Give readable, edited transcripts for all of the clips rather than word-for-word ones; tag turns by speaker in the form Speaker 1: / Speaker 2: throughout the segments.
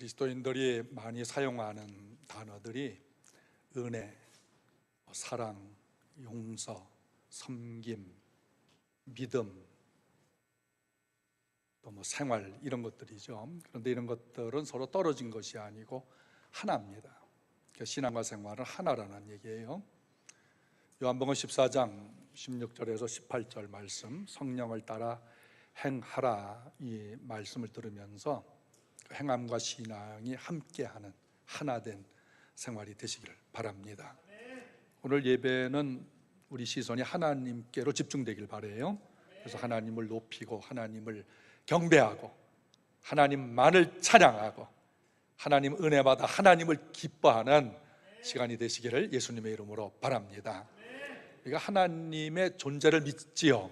Speaker 1: 그리스도인들이 많이 사용하는 단어들이 은혜, 사랑, 용서, 섬김, 믿음, 또 생활 이런 것들이죠. 그런데 이런 것들은 서로 떨어진 것이 아니고 하나입니다. 신앙과 생활은 하나라는 얘기예요. 요한복음 14장 16절에서 18절 말씀, 성령을 따라 행하라, 이 말씀을 들으면서 행함과 신앙이 함께하는 하나된 생활이 되시기를 바랍니다. 오늘 예배는 우리 시선이 하나님께로 집중되길 바라요. 그래서 하나님을 높이고 하나님을 경배하고 하나님만을 찬양하고 하나님 은혜 받아 하나님을 기뻐하는 시간이 되시기를 예수님의 이름으로 바랍니다. 우리가 하나님의 존재를 믿지요.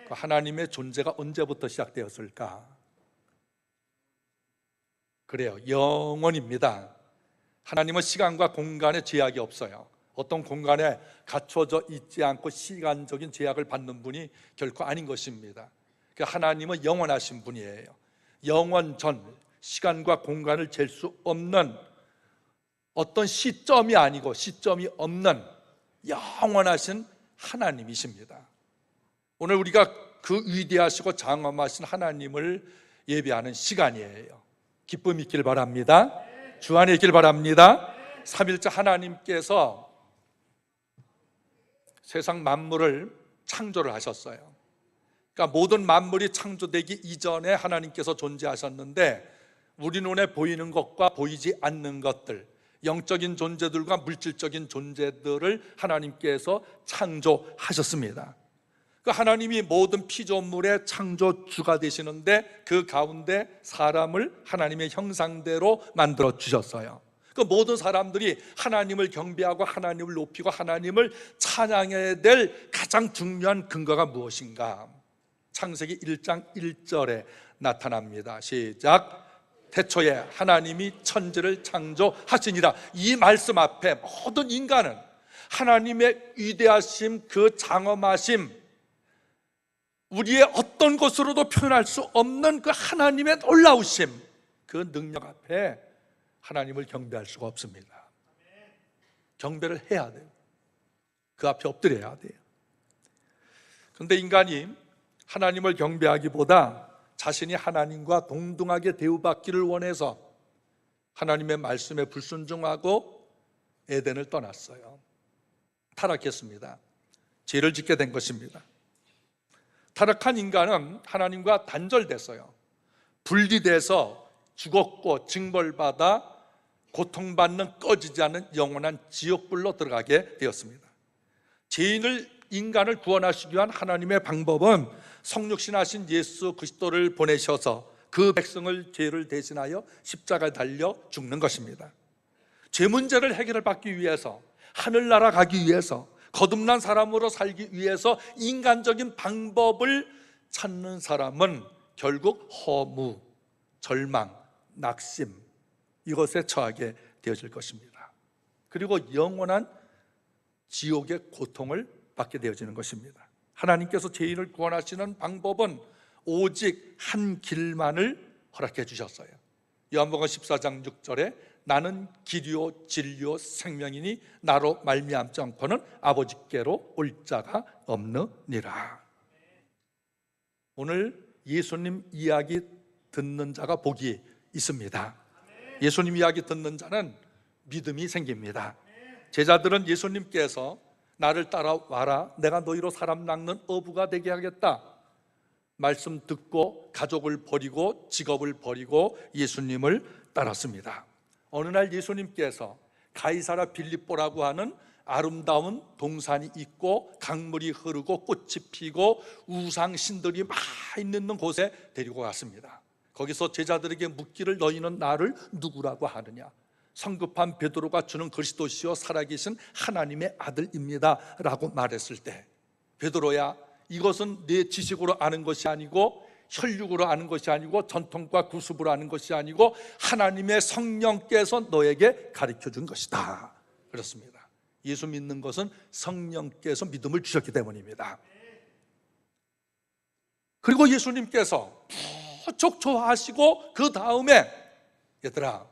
Speaker 1: 그 하나님의 존재가 언제부터 시작되었을까? 그래요, 영원입니다. 하나님은 시간과 공간에 제약이 없어요. 어떤 공간에 갖춰져 있지 않고 시간적인 제약을 받는 분이 결코 아닌 것입니다. 하나님은 영원하신 분이에요. 영원 전, 시간과 공간을 잴 수 없는 어떤 시점이 아니고 시점이 없는 영원하신 하나님이십니다. 오늘 우리가 그 위대하시고 장엄하신 하나님을 예배하는 시간이에요. 기쁨이 있길 바랍니다. 주 안에 있길 바랍니다. 삼일째 하나님께서 세상 만물을 창조를 하셨어요. 그러니까 모든 만물이 창조되기 이전에 하나님께서 존재하셨는데 우리 눈에 보이는 것과 보이지 않는 것들, 영적인 존재들과 물질적인 존재들을 하나님께서 창조하셨습니다. 그 하나님이 모든 피조물의 창조주가 되시는데 그 가운데 사람을 하나님의 형상대로 만들어 주셨어요. 그 모든 사람들이 하나님을 경배하고 하나님을 높이고 하나님을 찬양해야 될 가장 중요한 근거가 무엇인가? 창세기 1장 1절에 나타납니다. 시작. 태초에 하나님이 천지를 창조하시니라. 이 말씀 앞에 모든 인간은 하나님의 위대하심, 그 장엄하심, 우리의 어떤 것으로도 표현할 수 없는 그 하나님의 놀라우심, 그 능력 앞에 하나님을 경배할 수가 없습니다. 경배를 해야 돼요. 그 앞에 엎드려야 돼요. 그런데 인간이 하나님을 경배하기보다 자신이 하나님과 동등하게 대우받기를 원해서 하나님의 말씀에 불순종하고 에덴을 떠났어요. 타락했습니다. 죄를 짓게 된 것입니다. 타락한 인간은 하나님과 단절됐어요. 분리돼서 죽었고 징벌받아 고통받는 꺼지지 않는 영원한 지옥불로 들어가게 되었습니다. 인간을 구원하시기 위한 하나님의 방법은 성육신하신 예수 그리스도를 보내셔서 그 백성을 죄를 대신하여 십자가에 달려 죽는 것입니다. 죄 문제를 해결을 받기 위해서, 하늘나라 가기 위해서, 거듭난 사람으로 살기 위해서 인간적인 방법을 찾는 사람은 결국 허무, 절망, 낙심, 이것에 처하게 되어질 것입니다. 그리고 영원한 지옥의 고통을 받게 되어지는 것입니다. 하나님께서 죄인을 구원하시는 방법은 오직 한 길만을 허락해 주셨어요. 요한복음 14장 6절에 나는 길이요 진리요 생명이니 나로 말미암지 않고는 아버지께로 올 자가 없느니라. 오늘 예수님 이야기 듣는 자가 복이 있습니다. 예수님 이야기 듣는 자는 믿음이 생깁니다. 제자들은 예수님께서 나를 따라와라, 내가 너희로 사람 낚는 어부가 되게 하겠다 말씀 듣고 가족을 버리고 직업을 버리고 예수님을 따랐습니다. 어느 날 예수님께서 가이사라 빌립보라고 하는 아름다운 동산이 있고 강물이 흐르고 꽃이 피고 우상 신들이 많이 있는 곳에 데리고 갔습니다. 거기서 제자들에게 묻기를 너희는 나를 누구라고 하느냐? 성급한 베드로가 주는 그리스도시요 살아계신 하나님의 아들입니다 라고 말했을 때, 베드로야, 이것은 내 지식으로 아는 것이 아니고 혈육으로 아는 것이 아니고 전통과 구습으로 아는 것이 아니고 하나님의 성령께서 너에게 가르쳐 준 것이다. 그렇습니다. 예수 믿는 것은 성령께서 믿음을 주셨기 때문입니다. 그리고 예수님께서 무척 좋아하시고 그 다음에 얘들아,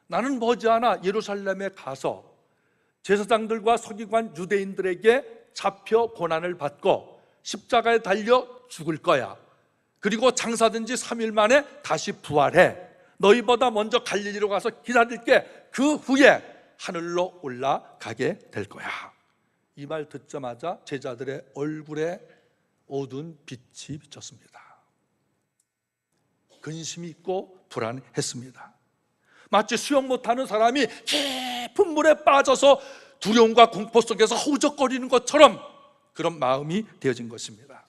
Speaker 1: 나는 머지않아 예루살렘에 가서 제사장들과 서기관 유대인들에게 잡혀 고난을 받고 십자가에 달려 죽을 거야. 그리고 장사된 지 3일 만에 다시 부활해. 너희보다 먼저 갈릴리로 가서 기다릴게. 그 후에 하늘로 올라가게 될 거야. 이 말 듣자마자 제자들의 얼굴에 어두운 빛이 비쳤습니다. 근심이 있고 불안했습니다. 마치 수영 못하는 사람이 깊은 물에 빠져서 두려움과 공포 속에서 허우적거리는 것처럼 그런 마음이 되어진 것입니다.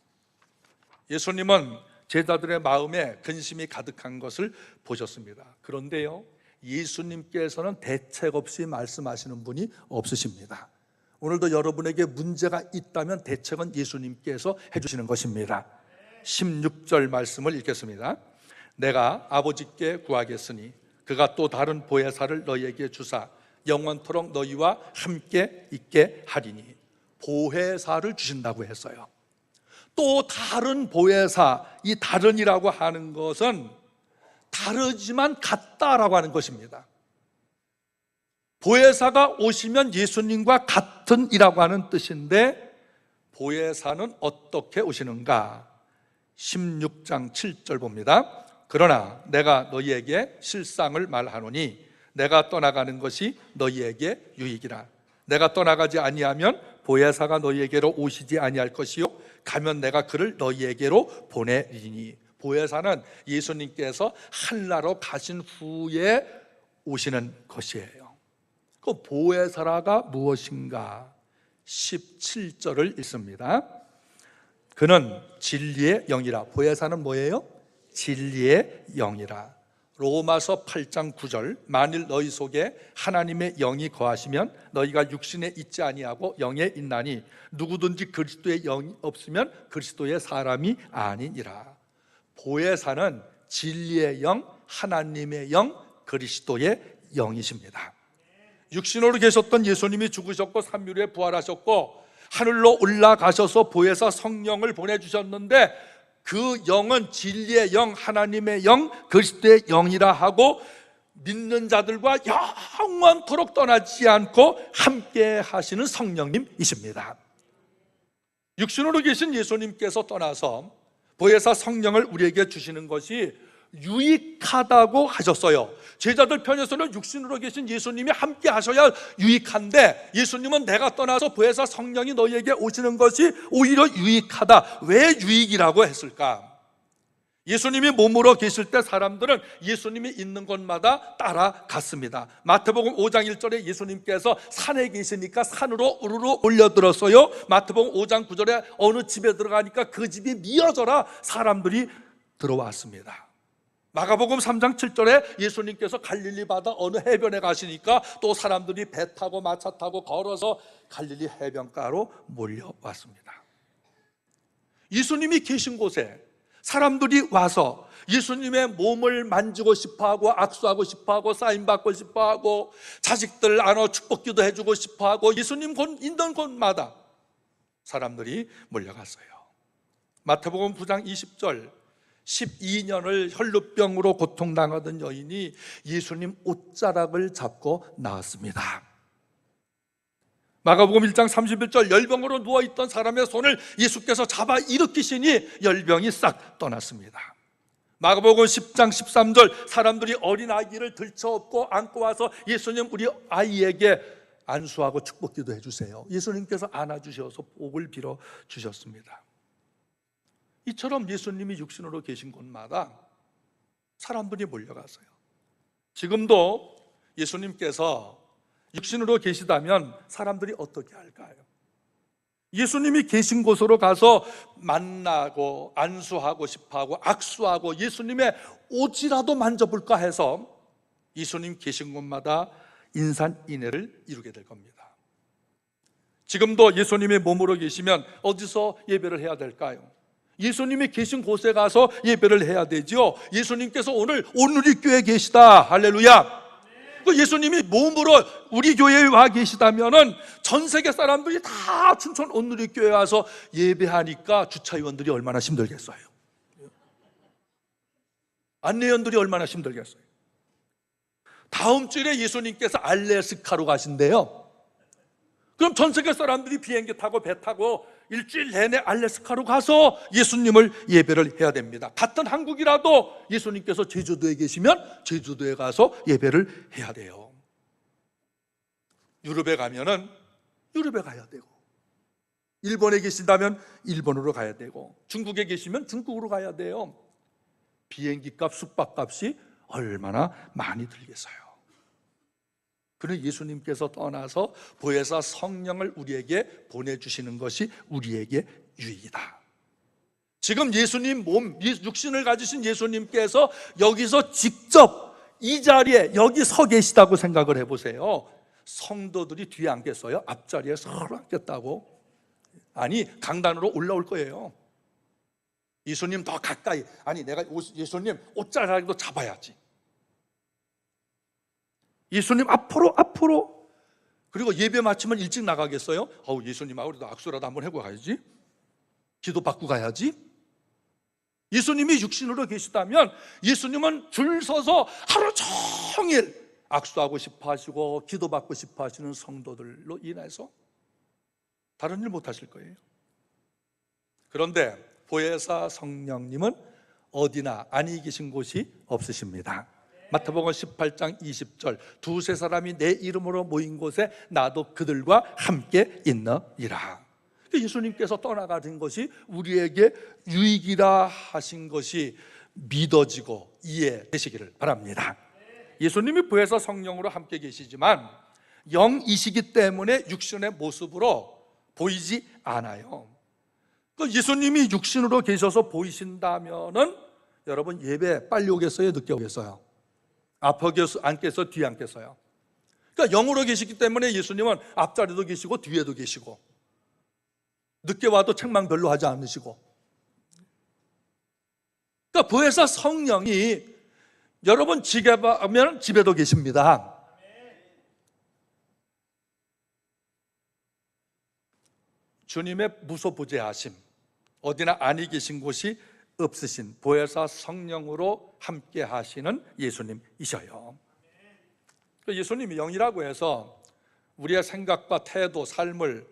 Speaker 1: 예수님은 제자들의 마음에 근심이 가득한 것을 보셨습니다. 그런데요, 예수님께서는 대책 없이 말씀하시는 분이 없으십니다. 오늘도 여러분에게 문제가 있다면 대책은 예수님께서 해주시는 것입니다. 16절 말씀을 읽겠습니다. 내가 아버지께 구하겠으니 그가 또 다른 보혜사를 너희에게 주사 영원토록 너희와 함께 있게 하리니. 보혜사를 주신다고 했어요. 또 다른 보혜사, 이 다른이라고 하는 것은 다르지만 같다라고 하는 것입니다. 보혜사가 오시면 예수님과 같은이라고 하는 뜻인데, 보혜사는 어떻게 오시는가? 16장 7절 봅니다. 그러나 내가 너희에게 실상을 말하노니 내가 떠나가는 것이 너희에게 유익이라. 내가 떠나가지 아니하면 보혜사가 너희에게로 오시지 아니할 것이요 가면 내가 그를 너희에게로 보내리니. 보혜사는 예수님께서 한나라로 가신 후에 오시는 것이에요. 그 보혜사라가 무엇인가? 17절을 읽습니다. 그는 진리의 영이라. 보혜사는 뭐예요? 진리의 영이라. 로마서 8장 9절. 만일 너희 속에 하나님의 영이 거하시면 너희가 육신에 있지 아니하고 영에 있나니 누구든지 그리스도의 영이 없으면 그리스도의 사람이 아니니라. 보혜사는 진리의 영, 하나님의 영, 그리스도의 영이십니다. 육신으로 계셨던 예수님이 죽으셨고 3일 후에 부활하셨고 하늘로 올라가셔서 보혜사 성령을 보내주셨는데, 그 영은 진리의 영, 하나님의 영, 그리스도의 영이라 하고 믿는 자들과 영원토록 떠나지 않고 함께 하시는 성령님이십니다. 육신으로 계신 예수님께서 떠나서 보혜사 성령을 우리에게 주시는 것이 유익하다고 하셨어요. 제자들 편에서는 육신으로 계신 예수님이 함께 하셔야 유익한데, 예수님은 내가 떠나서 보혜사 성령이 너희에게 오시는 것이 오히려 유익하다. 왜 유익이라고 했을까? 예수님이 몸으로 계실 때 사람들은 예수님이 있는 곳마다 따라갔습니다. 마태복음 5장 1절에 예수님께서 산에 계시니까 산으로 우르르 올려들었어요. 마태복음 5장 9절에 어느 집에 들어가니까 그 집이 미어져라 사람들이 들어왔습니다. 마가복음 3장 7절에 예수님께서 갈릴리 바다 어느 해변에 가시니까 또 사람들이 배 타고 마차 타고 걸어서 갈릴리 해변가로 몰려왔습니다. 예수님이 계신 곳에 사람들이 와서 예수님의 몸을 만지고 싶어하고 악수하고 싶어하고 사인받고 싶어하고 자식들 안아 축복기도 해주고 싶어하고 예수님 있는 곳마다 사람들이 몰려갔어요. 마태복음 9장 20절, 12년을 혈루병으로 고통당하던 여인이 예수님 옷자락을 잡고 나왔습니다. 마가복음 1장 31절, 열병으로 누워있던 사람의 손을 예수께서 잡아 일으키시니 열병이 싹 떠났습니다. 마가복음 10장 13절, 사람들이 어린아이를 들쳐업고 안고 와서 예수님 우리 아이에게 안수하고 축복기도 해주세요. 예수님께서 안아주셔서 복을 빌어 주셨습니다. 이처럼 예수님이 육신으로 계신 곳마다 사람들이 몰려갔어요. 지금도 예수님께서 육신으로 계시다면 사람들이 어떻게 할까요? 예수님이 계신 곳으로 가서 만나고 안수하고 싶어하고 악수하고 예수님의 옷이라도 만져볼까 해서 예수님 계신 곳마다 인산인해를 이루게 될 겁니다. 지금도 예수님의 몸으로 계시면 어디서 예배를 해야 될까요? 예수님이 계신 곳에 가서 예배를 해야 되죠. 예수님께서 오늘 온누리교회에 계시다. 할렐루야. 예수님이 몸으로 우리 교회에 와 계시다면은 전 세계 사람들이 다 춘천 온누리교회에 와서 예배하니까 주차위원들이 얼마나 힘들겠어요. 안내원들이 얼마나 힘들겠어요. 다음 주에 예수님께서 알래스카로 가신대요. 그럼 전 세계 사람들이 비행기 타고 배 타고 일주일 내내 알래스카로 가서 예수님을 예배를 해야 됩니다. 같은 한국이라도 예수님께서 제주도에 계시면 제주도에 가서 예배를 해야 돼요. 유럽에 가면은 유럽에 가야 되고, 일본에 계신다면 일본으로 가야 되고, 중국에 계시면 중국으로 가야 돼요. 비행기 값, 숙박 값이 얼마나 많이 들겠어요. 그는 예수님께서 떠나서 보혜사 성령을 우리에게 보내주시는 것이 우리에게 유익이다. 지금 예수님 몸, 육신을 가지신 예수님께서 여기서 직접 이 자리에 여기 서 계시다고 생각을 해보세요. 성도들이 뒤에 앉겠어요? 앞자리에 서로 앉겠다고? 아니, 강단으로 올라올 거예요. 예수님 더 가까이, 아니 내가 예수님 옷자락도 잡아야지. 예수님 앞으로. 그리고 예배 마치면 일찍 나가겠어요? 예수님하고 우리도 악수라도 한번 하고 가야지. 기도 받고 가야지. 예수님이 육신으로 계시다면 예수님은 줄 서서 하루 종일 악수하고 싶어 하시고 기도 받고 싶어 하시는 성도들로 인해서 다른 일 못 하실 거예요. 그런데 보혜사 성령님은 어디나 안위 계신 곳이 없으십니다. 마태복음 18장 20절, 두세 사람이 내 이름으로 모인 곳에 나도 그들과 함께 있느니라. 예수님께서 떠나가신 것이 우리에게 유익이라 하신 것이 믿어지고 이해되시기를 바랍니다. 예수님이 보혜사 성령으로 함께 계시지만 영이시기 때문에 육신의 모습으로 보이지 않아요. 예수님이 육신으로 계셔서 보이신다면은 여러분 예배 빨리 오겠어요? 늦게 오겠어요? 앞에 앉겠어요? 뒤에 앉겠어요? 그러니까 영으로 계시기 때문에 예수님은 앞자리도 계시고 뒤에도 계시고 늦게 와도 책망 별로 하지 않으시고, 그러니까 보혜사 성령이 여러분 집에 가면 집에도 계십니다. 주님의 무소부재하심, 어디나 안위 계신 곳이 없으신 보혜사 성령으로 함께 하시는 예수님이셔요. 예수님이 영이라고 해서 우리의 생각과 태도, 삶을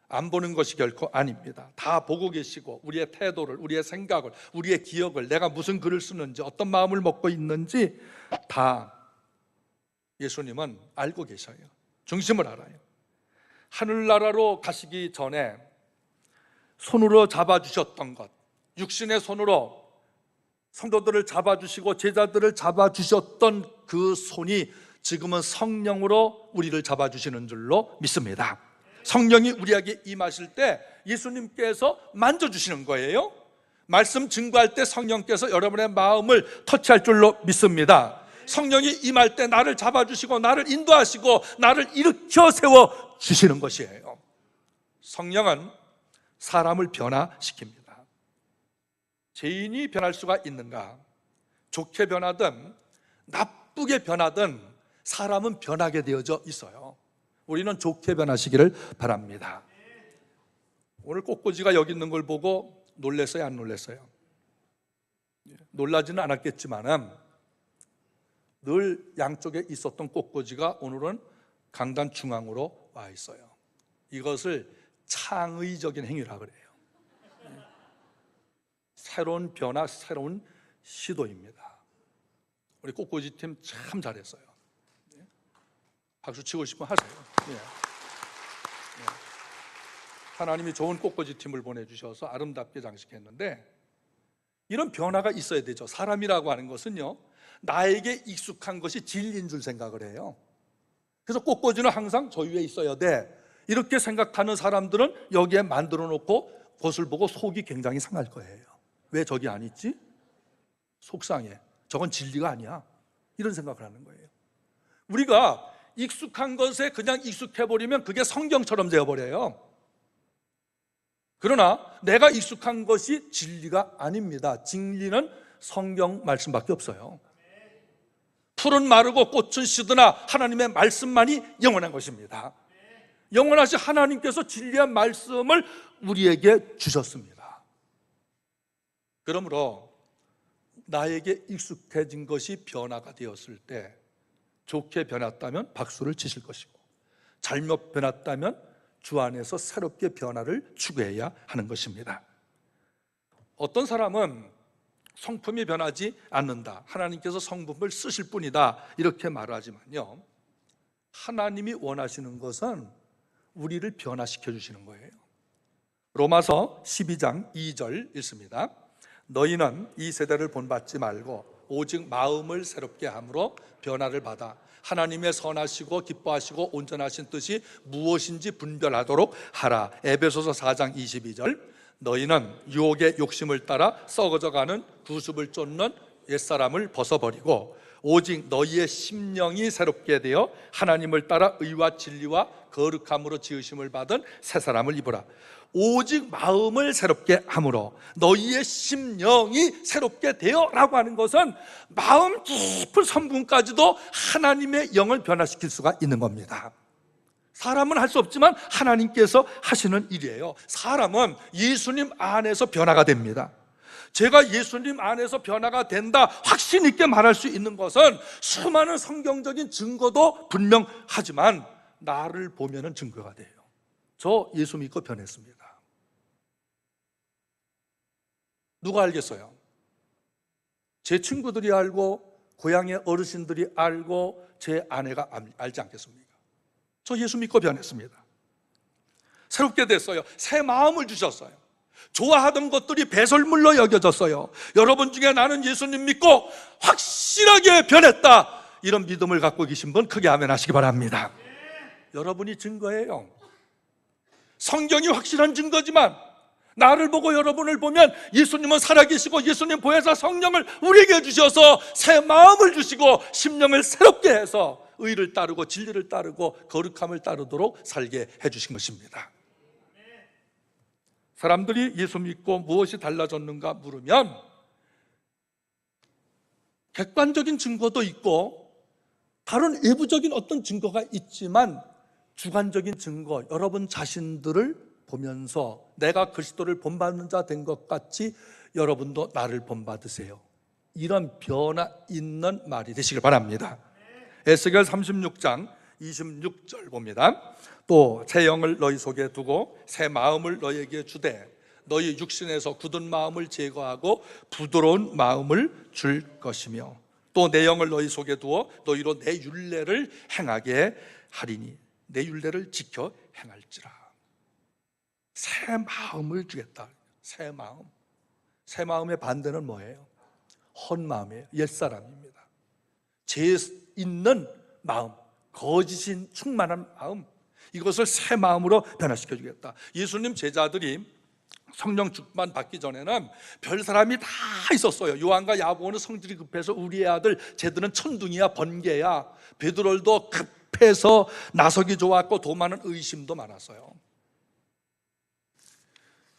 Speaker 1: 안 보는 것이 결코 아닙니다. 다 보고 계시고 우리의 태도를, 우리의 생각을, 우리의 기억을, 내가 무슨 글을 쓰는지, 어떤 마음을 먹고 있는지 다 예수님은 알고 계셔요. 중심을 알아요. 하늘나라로 가시기 전에 손으로 잡아주셨던 것, 육신의 손으로 성도들을 잡아주시고 제자들을 잡아주셨던 그 손이 지금은 성령으로 우리를 잡아주시는 줄로 믿습니다. 성령이 우리에게 임하실 때 예수님께서 만져주시는 거예요. 말씀 증거할 때 성령께서 여러분의 마음을 터치할 줄로 믿습니다. 성령이 임할 때 나를 잡아주시고 나를 인도하시고 나를 일으켜 세워주시는 것이에요. 성령은 사람을 변화시킵니다. 죄인이 변할 수가 있는가? 좋게 변하든 나쁘게 변하든 사람은 변하게 되어져 있어요. 우리는 좋게 변하시기를 바랍니다. 오늘 꽃꽂이가 여기 있는 걸 보고 놀랐어요? 안 놀랐어요? 놀라지는 않았겠지만 늘 양쪽에 있었던 꽃꽂이가 오늘은 강단 중앙으로 와 있어요. 이것을 창의적인 행위라 그래요. 새로운 변화, 새로운 시도입니다. 우리 꽃꽂이 팀 참 잘했어요. 박수 치고 싶으면 하세요. 하나님이 좋은 꽃꽂이 팀을 보내주셔서 아름답게 장식했는데 이런 변화가 있어야 되죠. 사람이라고 하는 것은요, 나에게 익숙한 것이 진리인 줄 생각을 해요. 그래서 꽃꽂이는 항상 저 위에 있어야 돼, 이렇게 생각하는 사람들은 여기에 만들어 놓고 그것을 보고 속이 굉장히 상할 거예요. 왜 저기 안 있지? 속상해. 저건 진리가 아니야. 이런 생각을 하는 거예요. 우리가 익숙한 것에 그냥 익숙해버리면 그게 성경처럼 되어버려요. 그러나 내가 익숙한 것이 진리가 아닙니다. 진리는 성경 말씀밖에 없어요. 풀은 마르고 꽃은 시드나 하나님의 말씀만이 영원한 것입니다. 영원하신 하나님께서 진리한 말씀을 우리에게 주셨습니다. 그러므로 나에게 익숙해진 것이 변화가 되었을 때 좋게 변했다면 박수를 치실 것이고, 잘못 변했다면 주 안에서 새롭게 변화를 추구해야 하는 것입니다. 어떤 사람은 성품이 변하지 않는다, 하나님께서 성품을 쓰실 뿐이다, 이렇게 말하지만요, 하나님이 원하시는 것은 우리를 변화시켜 주시는 거예요. 로마서 12장 2절 읽습니다. 너희는 이 세대를 본받지 말고 오직 마음을 새롭게 함으로 변화를 받아 하나님의 선하시고 기뻐하시고 온전하신 뜻이 무엇인지 분별하도록 하라. 에베소서 4장 22절. 너희는 유혹의 욕심을 따라 썩어져가는 구습을 쫓는 옛사람을 벗어버리고 오직 너희의 심령이 새롭게 되어 하나님을 따라 의와 진리와 거룩함으로 지으심을 받은 새 사람을 입으라. 오직 마음을 새롭게 함으로 너희의 심령이 새롭게 되어 라고 하는 것은 마음 깊은 성분까지도 하나님의 영을 변화시킬 수가 있는 겁니다. 사람은 할 수 없지만 하나님께서 하시는 일이에요. 사람은 예수님 안에서 변화가 됩니다. 제가 예수님 안에서 변화가 된다 확신 있게 말할 수 있는 것은 수많은 성경적인 증거도 분명하지만 나를 보면은 증거가 돼요. 저 예수 믿고 변했습니다. 누가 알겠어요? 제 친구들이 알고 고향의 어르신들이 알고 제 아내가 알지 않겠습니까? 저 예수 믿고 변했습니다. 새롭게 됐어요. 새 마음을 주셨어요. 좋아하던 것들이 배설물로 여겨졌어요. 여러분 중에 나는 예수님 믿고 확실하게 변했다, 이런 믿음을 갖고 계신 분 크게 아멘 하시기 바랍니다. 여러분이 증거예요. 성경이 확실한 증거지만 나를 보고 여러분을 보면 예수님은 살아계시고 예수님 보혜사 성령을 우리에게 주셔서 새 마음을 주시고 심령을 새롭게 해서 의를 따르고 진리를 따르고 거룩함을 따르도록 살게 해주신 것입니다. 사람들이 예수 믿고 무엇이 달라졌는가 물으면 객관적인 증거도 있고 다른 외부적인 어떤 증거가 있지만 주관적인 증거, 여러분 자신들을 보면서 내가 그리스도를 본받는 자 된 것 같이 여러분도 나를 본받으세요. 이런 변화 있는 말이 되시길 바랍니다. 에스겔 36장 26절 봅니다. 또 새 영을 너희 속에 두고 새 마음을 너희에게 주되 너희 육신에서 굳은 마음을 제거하고 부드러운 마음을 줄 것이며 또 내 영을 너희 속에 두어 너희로 내 율례를 행하게 하리니 내 율례를 지켜 행할지라. 새 마음을 주겠다. 새 마음. 새 마음의 반대는 뭐예요? 헛 마음이에요. 옛사람입니다. 죄 있는 마음, 거짓인 충만한 마음, 이것을 새 마음으로 변화시켜 주겠다. 예수님 제자들이 성령 충만 받기 전에는 별 사람이 다 있었어요. 요한과 야고보는 성질이 급해서 우리의 아들, 쟤들은 천둥이야 번개야. 베드로도 급해서 나서기 좋았고 도마는 의심도 많았어요.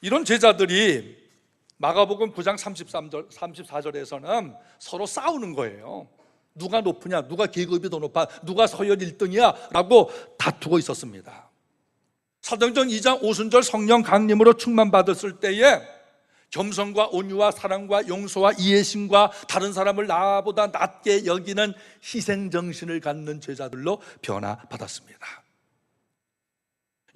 Speaker 1: 이런 제자들이 마가복음 9장 34절에서는 서로 싸우는 거예요. 누가 높으냐, 누가 계급이 더 높아, 누가 서열 1등이야 라고 다투고 있었습니다. 사도행전 2장 오순절 성령 강림으로 충만받았을 때에 겸손과 온유와 사랑과 용서와 이해심과 다른 사람을 나보다 낮게 여기는 희생정신을 갖는 제자들로 변화받았습니다.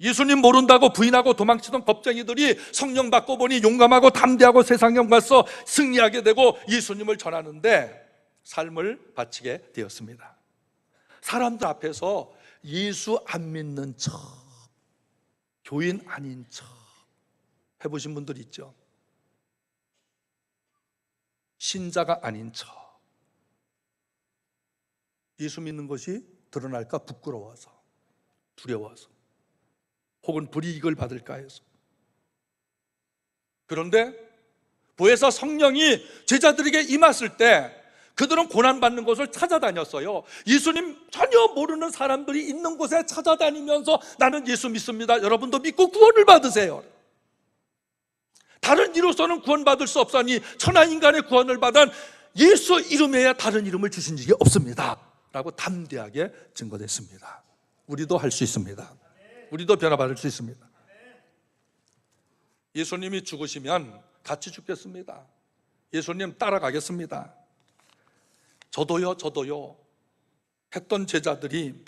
Speaker 1: 예수님 모른다고 부인하고 도망치던 겁쟁이들이 성령 받고 보니 용감하고 담대하고 세상 영광서 승리하게 되고 예수님을 전하는데 삶을 바치게 되었습니다. 사람들 앞에서 예수 안 믿는 척, 교인 아닌 척 해보신 분들 있죠? 신자가 아닌 척, 예수 믿는 것이 드러날까 부끄러워서, 두려워서, 혹은 불이익을 받을까 해서. 그런데 보혜사 성령이 제자들에게 임했을 때 그들은 고난받는 곳을 찾아다녔어요. 예수님 전혀 모르는 사람들이 있는 곳에 찾아다니면서 나는 예수 믿습니다, 여러분도 믿고 구원을 받으세요. 다른 이로서는 구원받을 수 없사니 천하 인간의 구원을 받은 예수 이름에야 다른 이름을 주신 적이 없습니다 라고 담대하게 증거됐습니다. 우리도 할 수 있습니다. 우리도 변화받을 수 있습니다. 예수님이 죽으시면 같이 죽겠습니다. 예수님 따라가겠습니다. 저도요. 했던 제자들이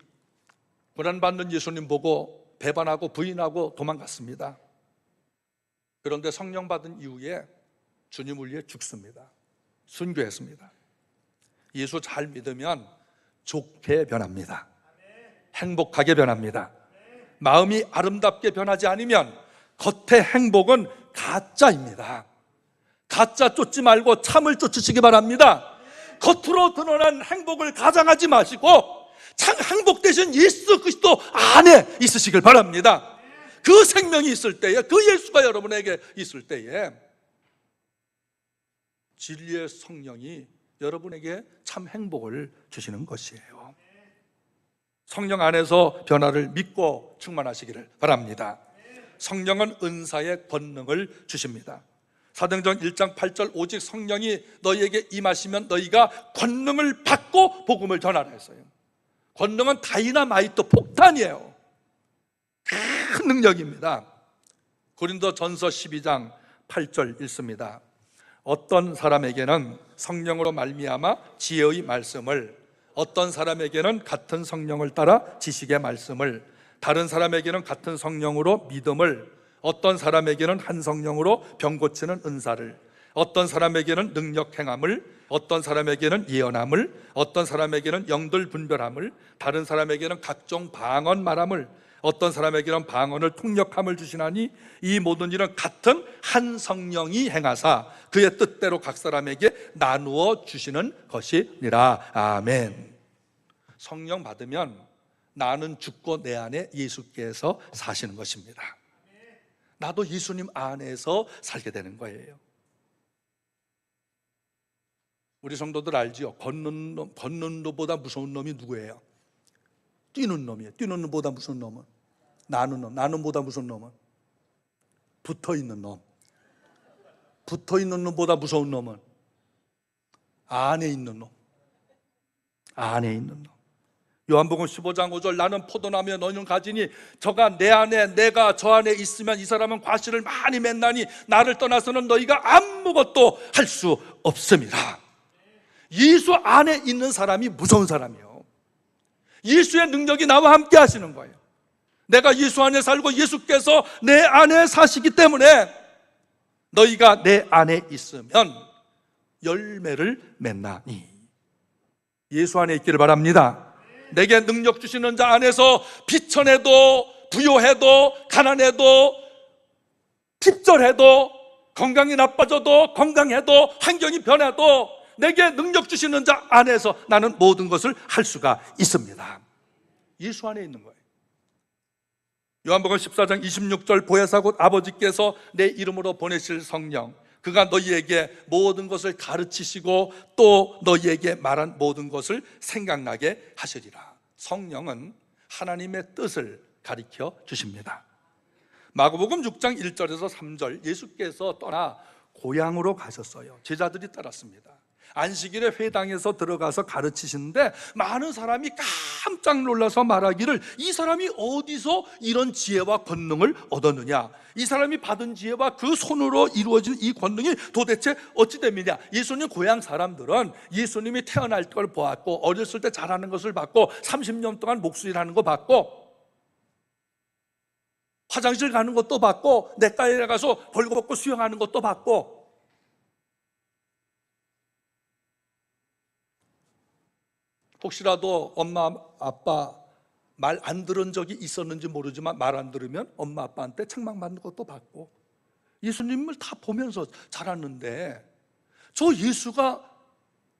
Speaker 1: 고난받는 예수님 보고 배반하고 부인하고 도망갔습니다. 그런데 성령 받은 이후에 주님을 위해 죽습니다. 순교했습니다. 예수 잘 믿으면 좋게 변합니다. 행복하게 변합니다. 마음이 아름답게 변하지 않으면 겉의 행복은 가짜입니다. 가짜 쫓지 말고 참을 쫓으시기 바랍니다. 겉으로 드러난 행복을 가장하지 마시고 참 행복 대신 예수 그리스도 안에 있으시길 바랍니다. 그 생명이 있을 때에, 그 예수가 여러분에게 있을 때에 진리의 성령이 여러분에게 참 행복을 주시는 것이에요. 성령 안에서 변화를 믿고 충만하시기를 바랍니다. 성령은 은사의 권능을 주십니다. 사도행전 1장 8절 오직 성령이 너희에게 임하시면 너희가 권능을 받고 복음을 전하라 했어요. 권능은 다이나마이트 폭탄이에요. 큰 능력입니다. 고린도전서 12장 8절 읽습니다. 어떤 사람에게는 성령으로 말미암아 지혜의 말씀을, 어떤 사람에게는 같은 성령을 따라 지식의 말씀을, 다른 사람에게는 같은 성령으로 믿음을, 어떤 사람에게는 한 성령으로 병 고치는 은사를, 어떤 사람에게는 능력 행함을, 어떤 사람에게는 예언함을, 어떤 사람에게는 영들 분별함을, 다른 사람에게는 각종 방언 말함을, 어떤 사람에게는 방언을 통역함을 주시나니 이 모든 일은 같은 한 성령이 행하사 그의 뜻대로 각 사람에게 나누어 주시는 것이니라. 아멘. 성령 받으면 나는 죽고 내 안에 예수께서 사시는 것입니다. 나도 예수님 안에서 살게 되는 거예요. 우리 성도들 알지요? 걷는 놈보다 무서운 놈이 누구예요? 뛰는 놈이에요. 뛰는 놈보다 무서운 놈은 나는 놈, 나는 보다 무서운 놈은 붙어있는 놈. 붙어있는 놈보다 무서운 놈은 안에 있는 놈. 안에 있는 놈. 요한복음 15장 5절 나는 포도나무에 너희는 가지니 저가 내 안에 내가 저 안에 있으면 이 사람은 과실을 많이 맺나니 나를 떠나서는 너희가 아무것도 할 수 없습니다. 예수 안에 있는 사람이 무서운 사람이에요. 예수의 능력이 나와 함께 하시는 거예요. 내가 예수 안에 살고 예수께서 내 안에 사시기 때문에 너희가 내 안에 있으면 열매를 맺나니. 예수 안에 있기를 바랍니다. 내게 능력 주시는 자 안에서 비천해도 부요해도 가난해도 핍절해도 건강이 나빠져도 건강해도 환경이 변해도 내게 능력 주시는 자 안에서 나는 모든 것을 할 수가 있습니다. 예수 안에 있는 거예요. 요한복음 14장 26절 보혜사 곧 아버지께서 내 이름으로 보내실 성령 그가 너희에게 모든 것을 가르치시고 또 너희에게 말한 모든 것을 생각나게 하시리라. 성령은 하나님의 뜻을 가르쳐 주십니다. 마가복음 6장 1절에서 3절 예수께서 떠나 고향으로 가셨어요. 제자들이 따랐습니다. 안식일에 회당에서 들어가서 가르치시는데 많은 사람이 깜짝 놀라서 말하기를 이 사람이 어디서 이런 지혜와 권능을 얻었느냐, 이 사람이 받은 지혜와 그 손으로 이루어진 이 권능이 도대체 어찌 됨이냐. 예수님 고향 사람들은 예수님이 태어날 걸 보았고 어렸을 때 잘하는 것을 봤고 30년 동안 목수일하는 거 봤고 화장실 가는 것도 봤고 냇가에 가서 벌거벗고 수영하는 것도 봤고 혹시라도 엄마 아빠 말 안 들은 적이 있었는지 모르지만 말 안 들으면 엄마 아빠한테 책망받는 것도 봤고 예수님을 다 보면서 자랐는데 저 예수가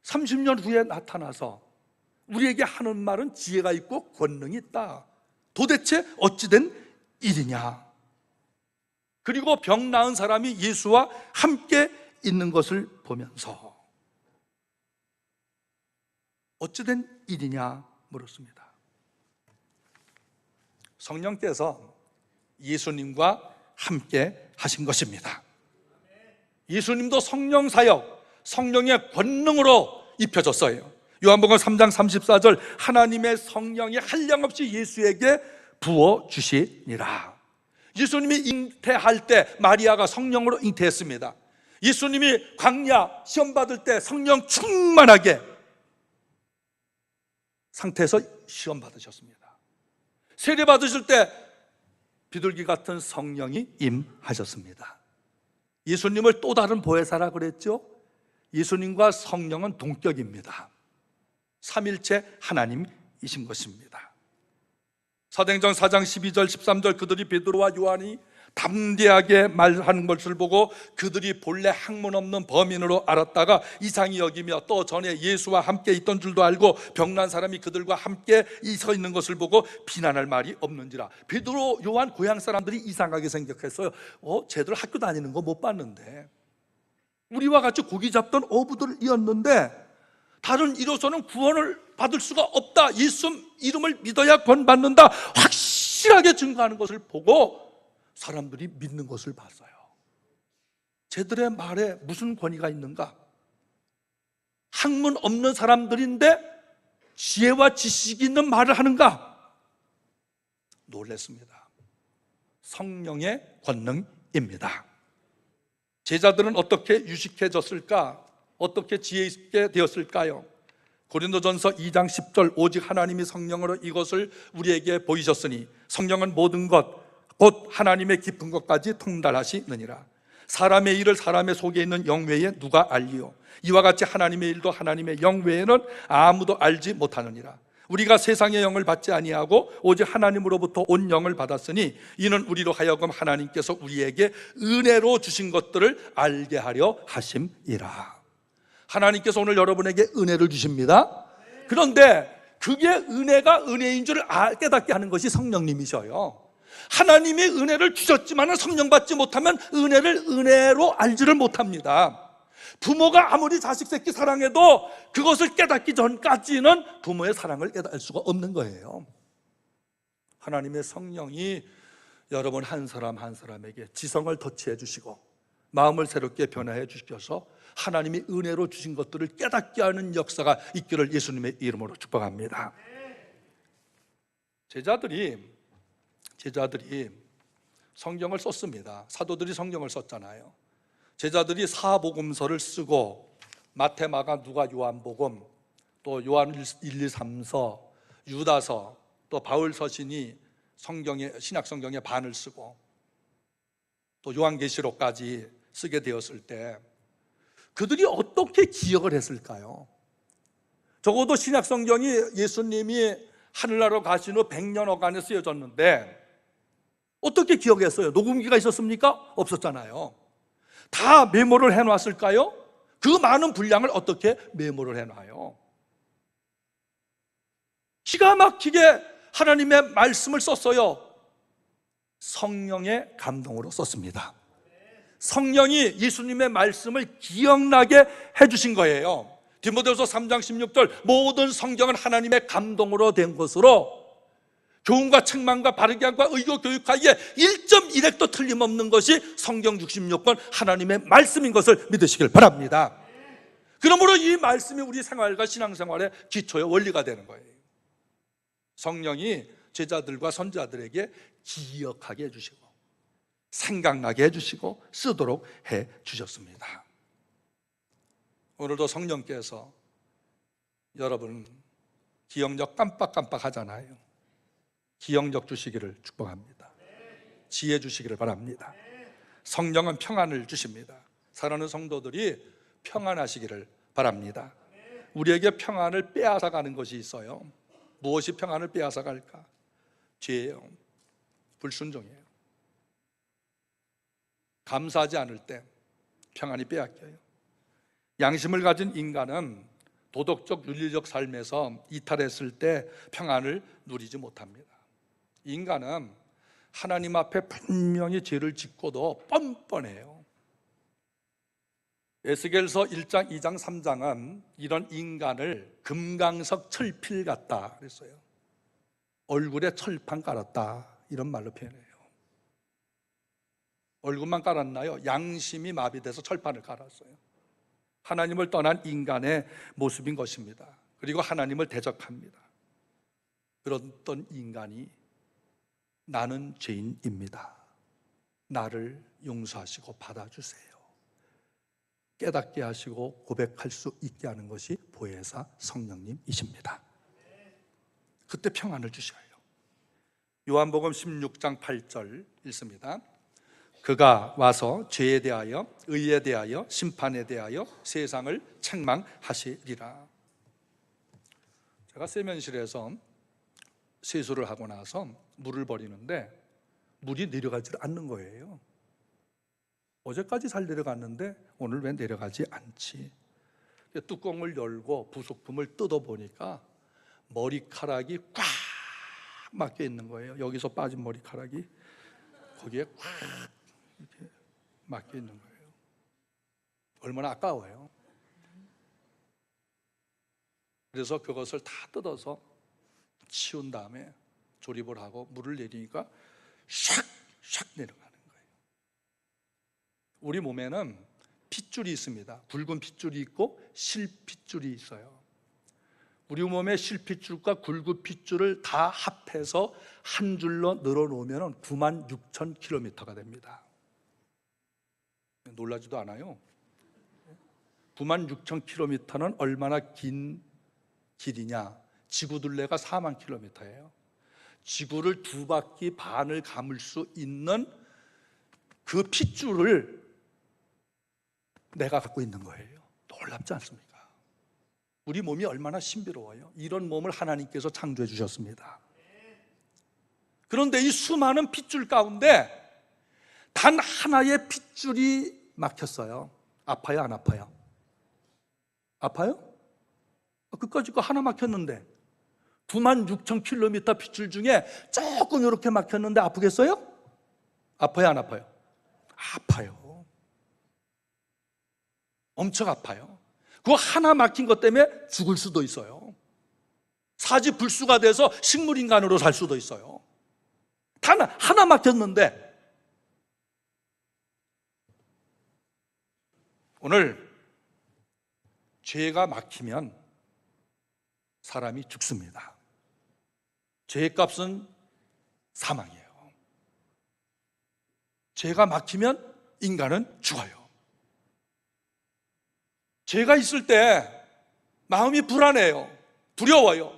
Speaker 1: 30년 후에 나타나서 우리에게 하는 말은 지혜가 있고 권능이 있다. 도대체 어찌된 일이냐. 그리고 병 나은 사람이 예수와 함께 있는 것을 보면서 어찌된 일이냐 물었습니다. 성령께서 예수님과 함께 하신 것입니다. 예수님도 성령 사역, 성령의 권능으로 입혀졌어요. 요한복음 3장 34절 하나님의 성령이 한량없이 예수에게 부어주시니라. 예수님이 잉태할 때 마리아가 성령으로 잉태했습니다. 예수님이 광야 시험 받을 때 성령 충만하게 상태에서 시험 받으셨습니다. 세례 받으실 때 비둘기 같은 성령이 임하셨습니다. 예수님을 또 다른 보혜사라 그랬죠? 예수님과 성령은 동격입니다. 삼일체 하나님이신 것입니다. 사도행전 4장 12절 13절 그들이 베드로와 요한이 담대하게 말하는 것을 보고 그들이 본래 학문 없는 범인으로 알았다가 이상히 여기며 또 전에 예수와 함께 있던 줄도 알고 병난 사람이 그들과 함께 서 있는 것을 보고 비난할 말이 없는지라. 베드로 요한 고향 사람들이 이상하게 생각했어요. 쟤들 학교 다니는 거 못 봤는데, 우리와 같이 고기 잡던 어부들이었는데 다른 이로서는 구원을 받을 수가 없다, 예수 이름을 믿어야 구원받는다 확실하게 증거하는 것을 보고 사람들이 믿는 것을 봤어요. 쟤들의 말에 무슨 권위가 있는가? 학문 없는 사람들인데 지혜와 지식이 있는 말을 하는가? 놀랐습니다. 성령의 권능입니다. 제자들은 어떻게 유식해졌을까? 어떻게 지혜 있게 되었을까요? 고린도전서 2장 10절 오직 하나님이 성령으로 이것을 우리에게 보이셨으니 성령은 모든 것 곧 하나님의 깊은 것까지 통달하시느니라. 사람의 일을 사람의 속에 있는 영 외에 누가 알리요? 이와 같이 하나님의 일도 하나님의 영 외에는 아무도 알지 못하느니라. 우리가 세상의 영을 받지 아니하고 오직 하나님으로부터 온 영을 받았으니 이는 우리로 하여금 하나님께서 우리에게 은혜로 주신 것들을 알게 하려 하심이라. 하나님께서 오늘 여러분에게 은혜를 주십니다. 그런데 그게 은혜가 은혜인 줄 깨닫게 하는 것이 성령님이셔요. 하나님이 은혜를 주셨지만 성령 받지 못하면 은혜를 은혜로 알지를 못합니다. 부모가 아무리 자식 새끼 사랑해도 그것을 깨닫기 전까지는 부모의 사랑을 깨달을 수가 없는 거예요. 하나님의 성령이 여러분 한 사람 한 사람에게 지성을 터치해 주시고 마음을 새롭게 변화해 주셔서 하나님이 은혜로 주신 것들을 깨닫게 하는 역사가 있기를 예수님의 이름으로 축복합니다. 제자들이 성경을 썼습니다. 사도들이 성경을 썼잖아요. 제자들이 사복음서를 쓰고 마태, 마가, 누가, 요한복음, 또 요한 1, 2, 3서, 유다서, 또 바울 서신이 신약 성경의 반을 쓰고 또 요한계시록까지 쓰게 되었을 때 그들이 어떻게 기억을 했을까요? 적어도 신약 성경이 예수님이 하늘나라로 가신 후 100년여간에 쓰여졌는데 어떻게 기억했어요? 녹음기가 있었습니까? 없었잖아요. 다 메모를 해놨을까요? 그 많은 분량을 어떻게 메모를 해놔요? 기가 막히게 하나님의 말씀을 썼어요. 성령의 감동으로 썼습니다. 성령이 예수님의 말씀을 기억나게 해주신 거예요. 디모데후서 3장 16절 모든 성경은 하나님의 감동으로 된 것으로 교훈과 책망과 바르게 함과 의교 교육하기에 1.1획도 틀림없는 것이 성경 66권 하나님의 말씀인 것을 믿으시길 바랍니다. 그러므로 이 말씀이 우리 생활과 신앙생활의 기초의 원리가 되는 거예요. 성령이 제자들과 선자들에게 기억하게 해주시고 생각나게 해주시고 쓰도록 해주셨습니다. 오늘도 성령께서 여러분 기억력 깜빡깜빡 하잖아요. 기억력 주시기를 축복합니다. 지혜 주시기를 바랍니다. 성령은 평안을 주십니다. 사랑하는 성도들이 평안하시기를 바랍니다. 우리에게 평안을 빼앗아가는 것이 있어요. 무엇이 평안을 빼앗아갈까? 죄예요. 불순종이에요. 감사하지 않을 때 평안이 빼앗겨요. 양심을 가진 인간은 도덕적 윤리적 삶에서 이탈했을 때 평안을 누리지 못합니다. 인간은 하나님 앞에 분명히 죄를 짓고도 뻔뻔해요. 에스겔서 1장, 2장, 3장은 이런 인간을 금강석 철필 같다 그랬어요. 얼굴에 철판 깔았다 이런 말로 표현해요. 얼굴만 깔았나요? 양심이 마비돼서 철판을 깔았어요. 하나님을 떠난 인간의 모습인 것입니다. 그리고 하나님을 대적합니다. 그랬던 인간이 나는 죄인입니다. 나를 용서하시고 받아주세요. 깨닫게 하시고 고백할 수 있게 하는 것이 보혜사 성령님이십니다. 그때 평안을 주셔요. 요한복음 16장 8절 읽습니다. 그가 와서 죄에 대하여 의에 대하여 심판에 대하여 세상을 책망하시리라. 제가 세면실에서 세수를 하고 나서 물을 버리는데 물이 내려가지 않는 거예요. 어제까지 잘 내려갔는데 오늘 왜 내려가지 않지? 뚜껑을 열고 부속품을 뜯어보니까 머리카락이 꽉 막혀 있는 거예요. 여기서 빠진 머리카락이 거기에 꽉 이렇게 막혀 있는 거예요. 얼마나 아까워요. 그래서 그것을 다 뜯어서 치운 다음에 조립을 하고 물을 내리니까 샥샥 내려가는 거예요. 우리 몸에는 핏줄이 있습니다. 굵은 핏줄이 있고 실핏줄이 있어요. 우리 몸의 실핏줄과 굵은 핏줄을 다 합해서 한 줄로 늘어놓으면 96,000km가 됩니다. 놀라지도 않아요. 96,000km는 얼마나 긴 길이냐? 지구둘레가 4만 km예요. 지구를 2바퀴 반을 감을 수 있는 그 핏줄을 내가 갖고 있는 거예요. 놀랍지 않습니까? 우리 몸이 얼마나 신비로워요. 이런 몸을 하나님께서 창조해 주셨습니다. 그런데 이 수많은 핏줄 가운데 단 하나의 핏줄이 막혔어요. 아파요, 안 아파요? 아파요? 끝까지 거 하나 막혔는데 96,000km 핏줄 중에 조금 이렇게 막혔는데 아프겠어요? 아파요, 안 아파요? 아파요. 엄청 아파요. 그거 하나 막힌 것 때문에 죽을 수도 있어요. 사지불수가 돼서 식물인간으로 살 수도 있어요. 단 하나 막혔는데. 오늘 죄가 막히면 사람이 죽습니다. 죄의 값은 사망이에요. 죄가 막히면 인간은 죽어요. 죄가 있을 때 마음이 불안해요. 두려워요.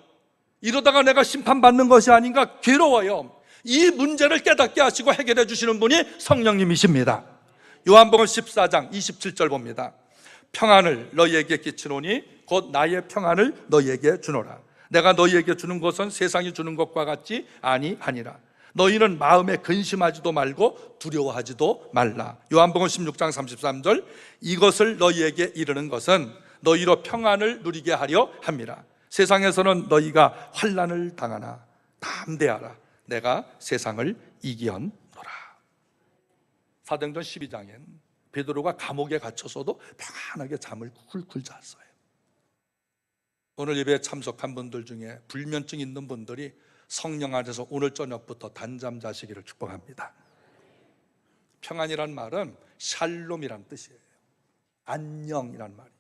Speaker 1: 이러다가 내가 심판받는 것이 아닌가 괴로워요. 이 문제를 깨닫게 하시고 해결해 주시는 분이 성령님이십니다. 요한복음 14장 27절 봅니다. 평안을 너희에게 끼치노니 곧 나의 평안을 너희에게 주노라. 내가 너희에게 주는 것은 세상이 주는 것과 같지 아니하니라. 너희는 마음에 근심하지도 말고 두려워하지도 말라. 요한복음 16장 33절 이것을 너희에게 이르는 것은 너희로 평안을 누리게 하려 함이라. 세상에서는 너희가 환난을 당하나 담대하라. 내가 세상을 이기었노라. 사도행전 12장엔 베드로가 감옥에 갇혀서도 평안하게 잠을 쿨쿨 잤어요. 오늘 예배에 참석한 분들 중에 불면증 있는 분들이 성령 안에서 오늘 저녁부터 단잠 자시기를 축복합니다. 평안이란 말은 샬롬이란 뜻이에요. 안녕이란 말이에요.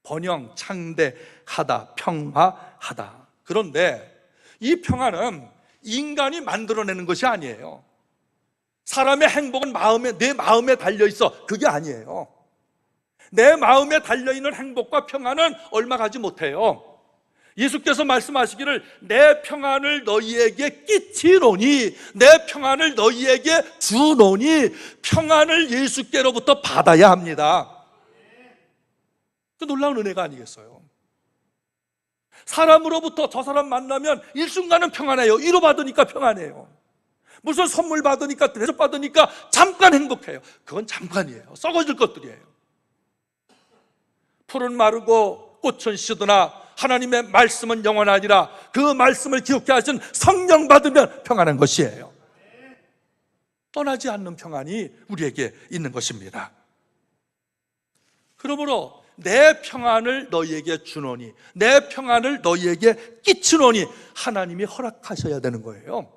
Speaker 1: 번영, 창대하다, 평화하다. 그런데 이 평안은 인간이 만들어내는 것이 아니에요. 사람의 행복은 내 마음에 달려있어. 그게 아니에요. 내 마음에 달려있는 행복과 평안은 얼마 가지 못해요. 예수께서 말씀하시기를 내 평안을 너희에게 끼치노니, 내 평안을 너희에게 주노니, 평안을 예수께로부터 받아야 합니다. 그 놀라운 은혜가 아니겠어요? 사람으로부터 저 사람 만나면 일순간은 평안해요. 위로받으니까 평안해요. 무슨 선물 받으니까, 대접 받으니까 잠깐 행복해요. 그건 잠깐이에요. 썩어질 것들이에요. 풀은 마르고 꽃은 시드나 하나님의 말씀은 영원하니라. 그 말씀을 기억해 하신 성령 받으면 평안한 것이에요. 떠나지 않는 평안이 우리에게 있는 것입니다. 그러므로 내 평안을 너희에게 주노니, 내 평안을 너희에게 끼치노니 하나님이 허락하셔야 되는 거예요.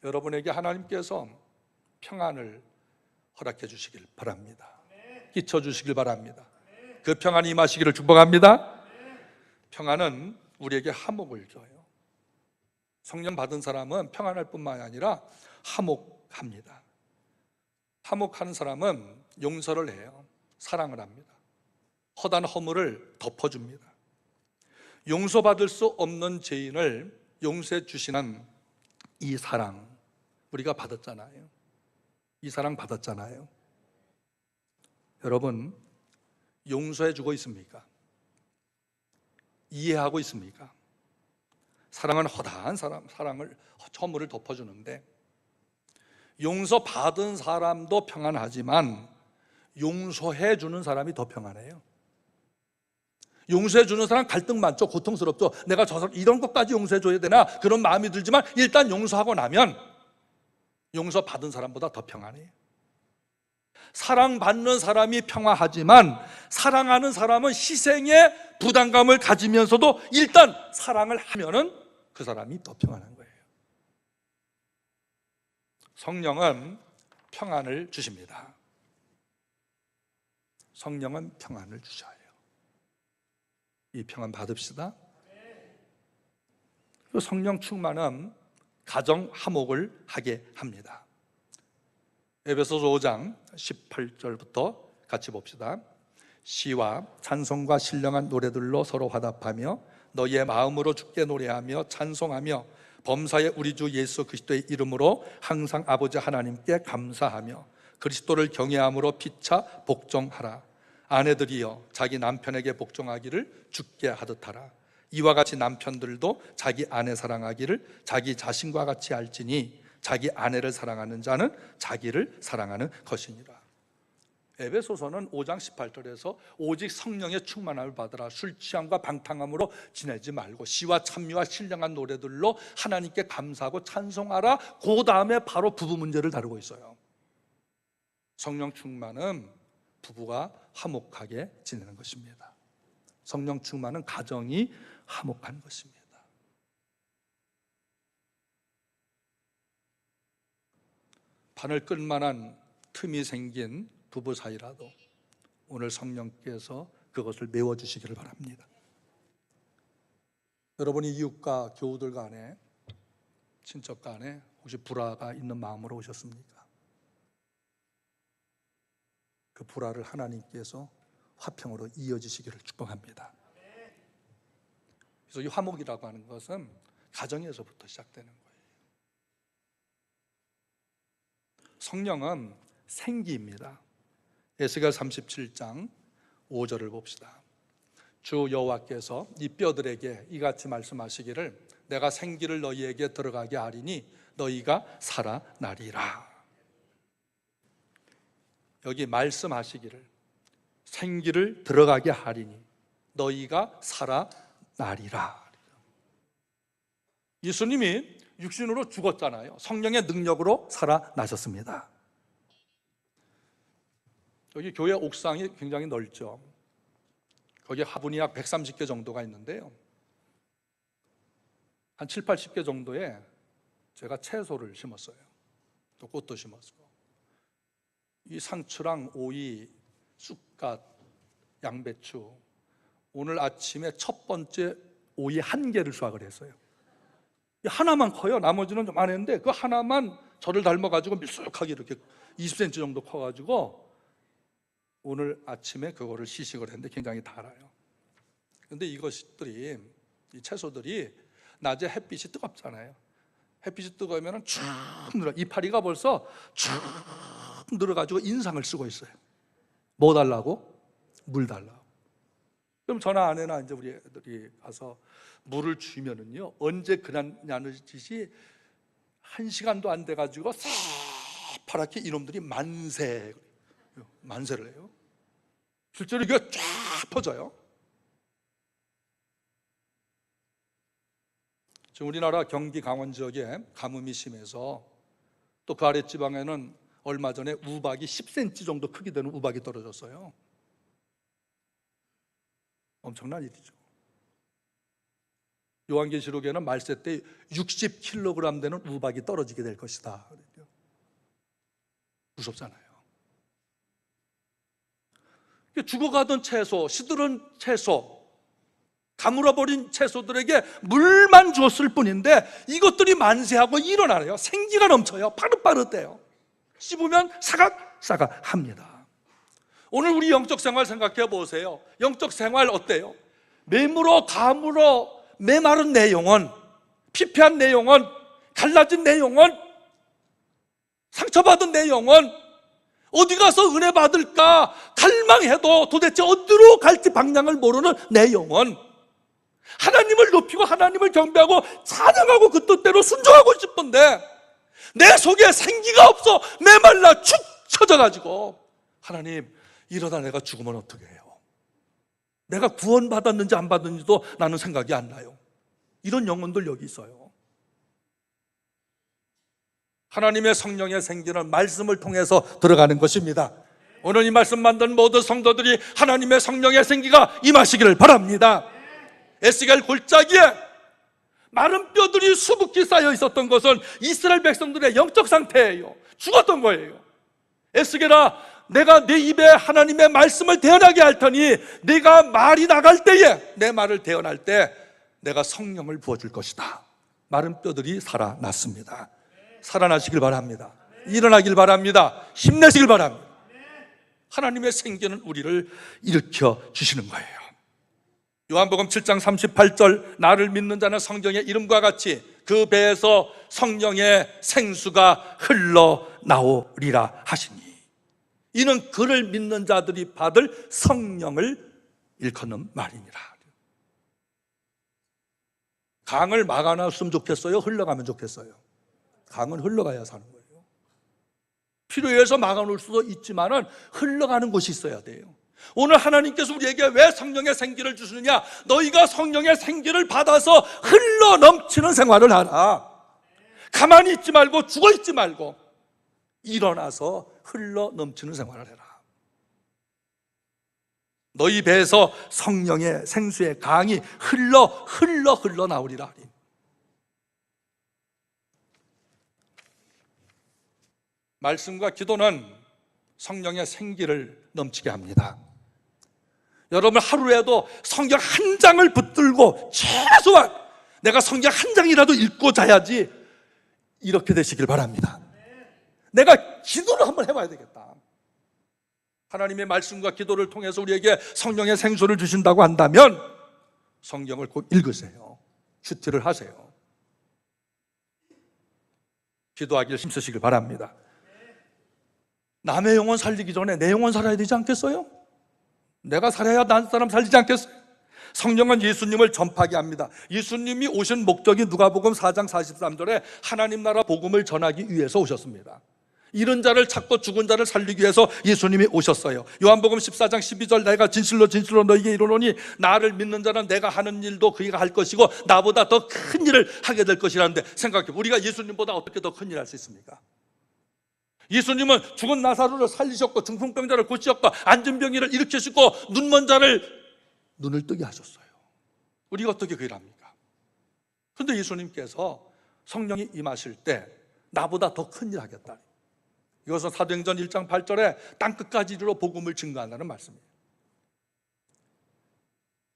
Speaker 1: 여러분에게 하나님께서 평안을 허락해 주시길 바랍니다. 끼쳐 주시길 바랍니다. 그 평안이 임하시기를 축복합니다. 평안은 우리에게 화목을 줘요. 성령 받은 사람은 평안할 뿐만 아니라 화목합니다. 화목하는 사람은 용서를 해요. 사랑을 합니다. 허다한 허물을 덮어줍니다. 용서받을 수 없는 죄인을 용서해 주시는 이 사랑, 우리가 받았잖아요. 이 사랑 받았잖아요. 여러분, 용서해 주고 있습니까? 이해하고 있습니까? 사랑은 허다한 사랑을 허물을 덮어주는데, 용서받은 사람도 평안하지만 용서해 주는 사람이 더 평안해요. 용서해 주는 사람 갈등 많죠. 고통스럽죠. 내가 저 사람 이런 것까지 용서해 줘야 되나, 그런 마음이 들지만 일단 용서하고 나면 용서받은 사람보다 더 평안해요. 사랑받는 사람이 평화하지만 사랑하는 사람은 희생의 부담감을 가지면서도 일단 사랑을 하면은 그 사람이 더 평안한 거예요. 성령은 평안을 주십니다. 성령은 평안을 주셔요. 이 평안 받읍시다. 성령 충만은 가정 화목을 하게 합니다. 에베소서 5장 18절부터 같이 봅시다. 시와 찬송과 신령한 노래들로 서로 화답하며 너희의 마음으로 주께 노래하며 찬송하며 범사의 우리 주 예수 그리스도의 이름으로 항상 아버지 하나님께 감사하며 그리스도를 경외함으로 피차 복종하라. 아내들이여 자기 남편에게 복종하기를 주께 하듯 하라. 이와 같이 남편들도 자기 아내 사랑하기를 자기 자신과 같이 알지니 자기 아내를 사랑하는 자는 자기를 사랑하는 것이니라. 에베소서는 5장 18절에서 오직 성령의 충만함을 받으라. 술 취함과 방탕함으로 지내지 말고 시와 찬미와 신령한 노래들로 하나님께 감사하고 찬송하라. 그 다음에 바로 부부 문제를 다루고 있어요. 성령 충만은 부부가 화목하게 지내는 것입니다. 성령 충만은 가정이 화목한 것입니다. 판을 끌만한 틈이 생긴 부부 사이라도 오늘 성령께서 그것을 메워주시기를 바랍니다. 여러분이 이웃과 교우들 간에, 친척 간에 혹시 불화가 있는 마음으로 오셨습니까? 그 불화를 하나님께서 화평으로 이어지시기를 축복합니다. 그래서 이 화목이라고 하는 것은 가정에서부터 시작되는 거예요. 성령은 생기입니다. 에스겔 37장 5절을 봅시다. 주 여호와께서 이 뼈들에게 이같이 말씀하시기를 내가 생기를 너희에게 들어가게 하리니 너희가 살아나리라. 여기 말씀하시기를 생기를 들어가게 하리니 너희가 살아나리라. 예수님이 육신으로 죽었잖아요. 성령의 능력으로 살아나셨습니다. 여기 교회 옥상이 굉장히 넓죠. 거기 화분이 약 130개 정도가 있는데요, 한 7, 80개 정도에 제가 채소를 심었어요. 또 꽃도 심었고, 이 상추랑 오이, 쑥갓, 양배추, 오늘 아침에 첫 번째 오이 1개를 수확을 했어요. 하나만 커요. 나머지는 좀 안 했는데 그 하나만 저를 닮아가지고 밀쑥하게 이렇게 20cm 정도 커가지고 오늘 아침에 그거를 시식을 했는데 굉장히 달아요. 그런데 이것들이, 이 채소들이 낮에 햇빛이 뜨겁잖아요. 햇빛이 뜨거우면 쭉 늘어, 이파리가 벌써 쭉 늘어가지고 인상을 쓰고 있어요. 뭐 달라고? 물 달라고. 그럼 저나 아내나 이제 우리 애들이 가서 물을 주면은요, 언제 그냐는 짓이 1시간도 안 돼가지고 새파랗게 이놈들이 만세를 해요. 실제로 이게 쫙 퍼져요. 지금 우리나라 경기 강원 지역에 가뭄이 심해서 또 그 아랫지방에는 얼마 전에 우박이 10cm 정도 크기 되는 우박이 떨어졌어요. 엄청난 일이죠. 요한계시록에는 말세 때 60kg 되는 우박이 떨어지게 될 것이다. 무섭잖아요. 죽어가던 채소, 시들은 채소, 가물어버린 채소들에게 물만 주었을 뿐인데 이것들이 만세하고 일어나요. 생기가 넘쳐요. 파릇파릇해요. 씹으면 사각사각합니다. 오늘 우리 영적 생활 생각해 보세요. 영적 생활 어때요? 매물어 가물어 메마른 내 영혼, 피폐한 내 영혼, 갈라진 내 영혼, 상처받은 내 영혼, 어디 가서 은혜 받을까 갈망해도 도대체 어디로 갈지 방향을 모르는 내 영혼, 하나님을 높이고 하나님을 경배하고 찬양하고 그 뜻대로 순종하고 싶은데 내 속에 생기가 없어 메말라 축 처져가지고, 하나님 이러다 내가 죽으면 어떻게 해요? 내가 구원받았는지 안 받았는지도 나는 생각이 안 나요. 이런 영혼들 여기 있어요. 하나님의 성령의 생기는 말씀을 통해서 들어가는 것입니다. 오늘 이 말씀 만든 모든 성도들이 하나님의 성령의 생기가 임하시기를 바랍니다. 에스겔 골짜기에 마른 뼈들이 수북히 쌓여 있었던 것은 이스라엘 백성들의 영적 상태예요. 죽었던 거예요. 에스겔아, 내가 네 입에 하나님의 말씀을 대언하게 할 테니 네가 말이 나갈 때에, 내 말을 대언할 때 내가 성령을 부어줄 것이다. 마른 뼈들이 살아났습니다. 살아나시길 바랍니다. 일어나길 바랍니다. 힘내시길 바랍니다. 하나님의 생기는 우리를 일으켜 주시는 거예요. 요한복음 7장 38절, 나를 믿는 자는 성경의 이름과 같이 그 배에서 성령의 생수가 흘러나오리라 하시니, 이는 그를 믿는 자들이 받을 성령을 일컫는 말이니라. 강을 막아놨으면 좋겠어요? 흘러가면 좋겠어요? 강은 흘러가야 사는 거예요. 필요해서 막아놓을 수도 있지만은 흘러가는 곳이 있어야 돼요. 오늘 하나님께서 우리에게 왜 성령의 생기를 주시느냐? 너희가 성령의 생기를 받아서 흘러 넘치는 생활을 하라. 가만히 있지 말고 죽어 있지 말고 일어나서 흘러 넘치는 생활을 해라. 너희 배에서 성령의 생수의 강이 흘러 나오리라. 말씀과 기도는 성령의 생기를 넘치게 합니다. 여러분, 하루에도 성경 한 장을 붙들고 최소한 내가 성경 한 장이라도 읽고 자야지, 이렇게 되시길 바랍니다. 내가 기도를 한번 해봐야 되겠다. 하나님의 말씀과 기도를 통해서 우리에게 성령의 생수를 주신다고 한다면 성경을 꼭 읽으세요. 큐티를 하세요. 기도하기를 힘쓰시길 바랍니다. 남의 영혼 살리기 전에 내 영혼 살아야 되지 않겠어요? 내가 살아야 난 사람 살리지 않겠어요? 성령은 예수님을 전파하게 합니다. 예수님이 오신 목적이 누가복음 4장 43절에 하나님 나라 복음을 전하기 위해서 오셨습니다. 잃은 자를 찾고 죽은 자를 살리기 위해서 예수님이 오셨어요. 요한복음 14장 12절, 내가 진실로 진실로 너희에게 이르노니 나를 믿는 자는 내가 하는 일도 그가 할 것이고 나보다 더 큰 일을 하게 될 것이라는데, 생각해, 우리가 예수님보다 어떻게 더 큰 일을 할 수 있습니까? 예수님은 죽은 나사로를 살리셨고 중풍병자를 고치셨고 앉은 병이를 일으키시고 눈먼 자를 눈을 뜨게 하셨어요. 우리가 어떻게 그 일을 합니까? 그런데 예수님께서 성령이 임하실 때 나보다 더 큰 일 하겠다. 이것은 사도행전 1장 8절에 땅끝까지 이르러 복음을 증거한다는 말씀이에요.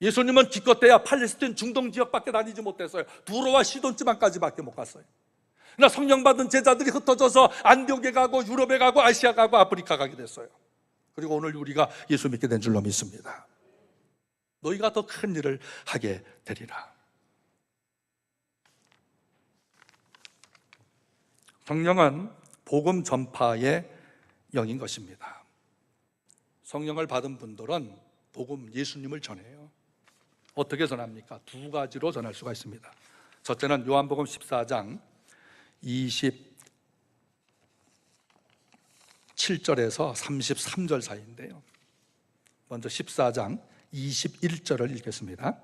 Speaker 1: 예수님은 기껏해야 팔레스틴 중동 지역밖에 다니지 못했어요. 두로와 시돈 지방까지밖에 못 갔어요. 그러나 성령 받은 제자들이 흩어져서 안디옥에 가고 유럽에 가고 아시아 가고 아프리카 가게 됐어요. 그리고 오늘 우리가 예수 믿게 된 줄로 믿습니다. 너희가 더 큰 일을 하게 되리라. 성령은 복음 전파의 영인 것입니다. 성령을 받은 분들은 복음, 예수님을 전해요. 어떻게 전합니까? 두 가지로 전할 수가 있습니다. 첫째는 요한복음 14장 27절에서 33절 사이인데요, 먼저 14장 21절을 읽겠습니다.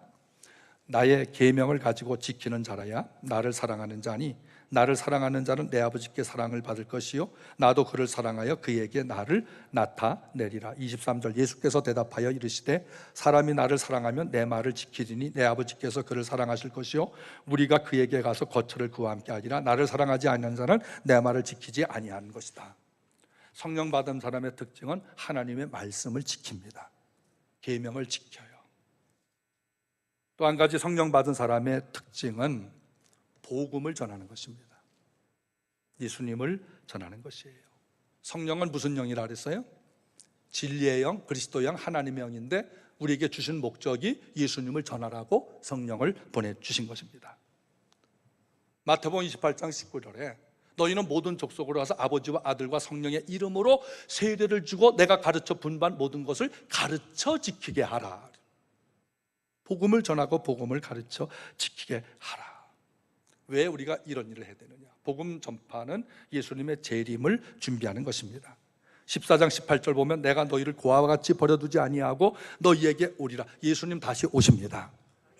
Speaker 1: 나의 계명을 가지고 지키는 자라야 나를 사랑하는 자니 나를 사랑하는 자는 내 아버지께 사랑을 받을 것이요 나도 그를 사랑하여 그에게 나를 나타내리라. 23절, 예수께서 대답하여 이르시되 사람이 나를 사랑하면 내 말을 지키리니 내 아버지께서 그를 사랑하실 것이요 우리가 그에게 가서 거처를 그와 함께 하리라. 나를 사랑하지 아니하는 자는 내 말을 지키지 아니하는 것이다. 성령 받은 사람의 특징은 하나님의 말씀을 지킵니다. 계명을 지켜요. 또 한 가지 성령 받은 사람의 특징은 복음을 전하는 것입니다. 예수님을 전하는 것이에요. 성령은 무슨 영이라 그랬어요? 진리의 영, 그리스도의 영, 하나님의 영인데 우리에게 주신 목적이 예수님을 전하라고 성령을 보내주신 것입니다. 마태복음 28장 19절에 너희는 모든 족속으로 가서 아버지와 아들과 성령의 이름으로 세례를 주고 내가 가르쳐 분반 모든 것을 가르쳐 지키게 하라. 복음을 전하고 복음을 가르쳐 지키게 하라. 왜 우리가 이런 일을 해야 되느냐? 복음 전파는 예수님의 재림을 준비하는 것입니다. 14장 18절 보면 내가 너희를 고아와 같이 버려두지 아니하고 너희에게 오리라. 예수님 다시 오십니다.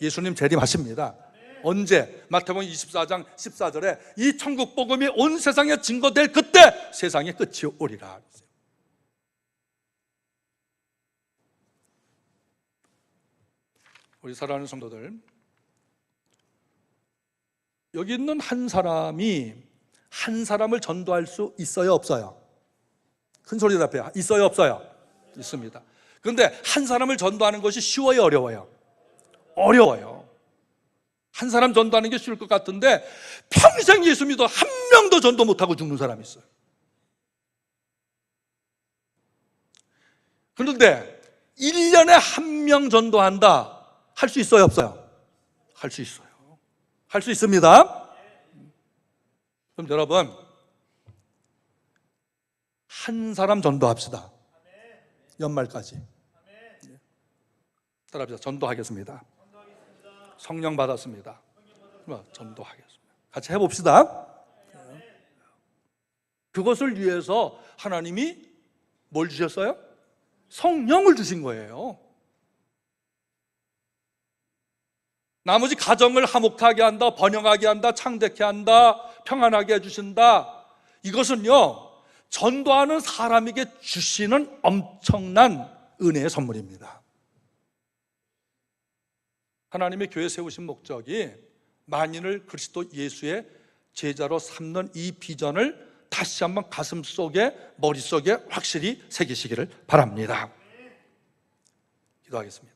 Speaker 1: 예수님 재림하십니다. 언제? 마태복음 24장 14절에 이 천국 복음이 온 세상에 증거될 그때 세상의 끝이 오리라. 우리 사랑하는 성도들, 여기 있는 한 사람이 한 사람을 전도할 수 있어요, 없어요? 큰 소리 답해요. 있어요, 없어요? 있습니다. 그런데 한 사람을 전도하는 것이 쉬워요, 어려워요? 어려워요. 한 사람 전도하는 게 쉬울 것 같은데 평생 예수 믿어 한 명도 전도 못하고 죽는 사람이 있어요. 그런데 1년에 한 명 전도한다. 할 수 있어요, 없어요? 할 수 있어요. 할 수 있습니다. 그럼 여러분, 한 사람 전도합시다. 연말까지. 따라합시다. 전도하겠습니다. 성령 받았습니다. 전도하겠습니다. 같이 해봅시다. 그것을 위해서 하나님이 뭘 주셨어요? 성령을 주신 거예요. 나머지 가정을 화목하게 한다, 번영하게 한다, 창대케 한다, 평안하게 해주신다. 이것은요, 전도하는 사람에게 주시는 엄청난 은혜의 선물입니다. 하나님의 교회 세우신 목적이 만인을 그리스도 예수의 제자로 삼는 이 비전을 다시 한번 가슴속에, 머릿속에 확실히 새기시기를 바랍니다. 기도하겠습니다.